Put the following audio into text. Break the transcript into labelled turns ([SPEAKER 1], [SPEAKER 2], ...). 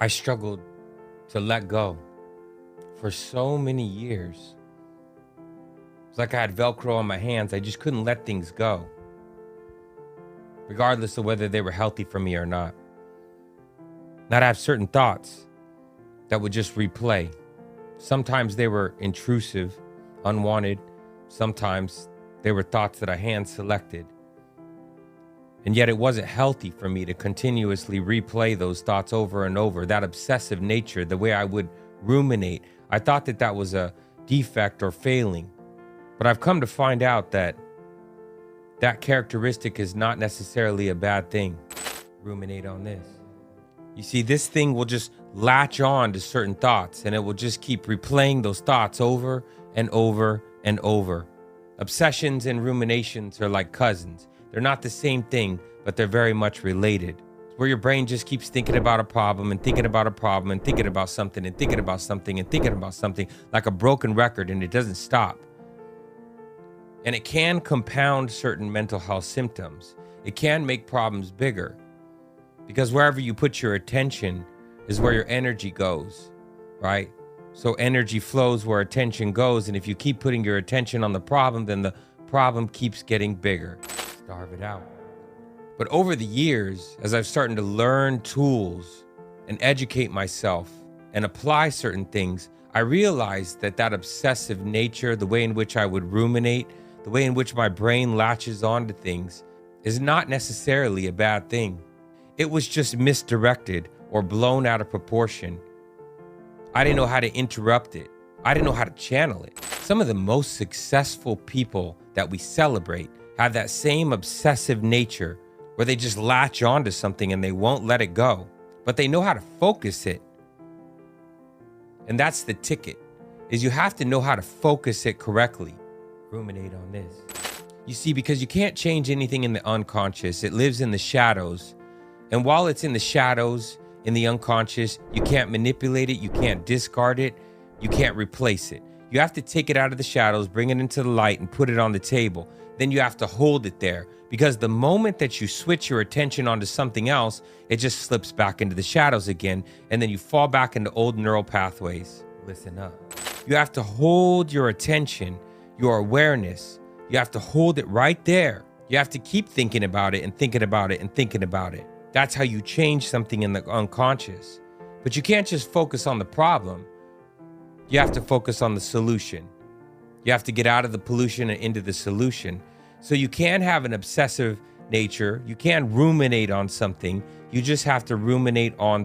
[SPEAKER 1] I struggled to let go for so many years. It's like I had Velcro on my hands. I just couldn't let things go, regardless of whether they were healthy for me or not. And I'd have certain thoughts that would just replay. Sometimes they were intrusive, unwanted. Sometimes they were thoughts that I hand selected. And yet it wasn't healthy for me to continuously replay those thoughts over and over. That obsessive nature, the way I would ruminate, I thought that that was a defect or failing. But I've come to find out that that characteristic is not necessarily a bad thing. Ruminate on this. You see, this thing will just latch on to certain thoughts, and it will just keep replaying those thoughts over and over and over. Obsessions and ruminations are like cousins. They're not the same thing, but they're very much related. It's where your brain just keeps thinking about a problem and thinking about a problem and thinking about something and thinking about something and thinking about something like a broken record, and it doesn't stop. And it can compound certain mental health symptoms. It can make problems bigger, because wherever you put your attention is where your energy goes, right? So energy flows where attention goes. And if you keep putting your attention on the problem, then the problem keeps getting bigger. Starve it out. But over the years, as I've started to learn tools and educate myself and apply certain things, I realized that that obsessive nature, the way in which I would ruminate, the way in which my brain latches onto things, is not necessarily a bad thing. It was just misdirected or blown out of proportion. I didn't know how to interrupt it. I didn't know how to channel it. Some of the most successful people that we celebrate have that same obsessive nature where they just latch onto something and they won't let it go, but they know how to focus it. And that's the ticket, is you have to know how to focus it correctly. Ruminate on this. You see, because you can't change anything in the unconscious. It lives in the shadows. And while it's in the shadows, in the unconscious, you can't manipulate it, you can't discard it, you can't replace it. You have to take it out of the shadows, bring it into the light, and put it on the table. Then you have to hold it there, because the moment that you switch your attention onto something else, it just slips back into the shadows again, and then you fall back into old neural pathways. Listen up. You have to hold your attention, your awareness. You have to hold it right there. You have to keep thinking about it and thinking about it and thinking about it. That's how you change something in the unconscious. But you can't just focus on the problem. You have to focus on the solution. You have to get out of the pollution and into the solution. So you can have an obsessive nature. You can ruminate on something. You just have to ruminate on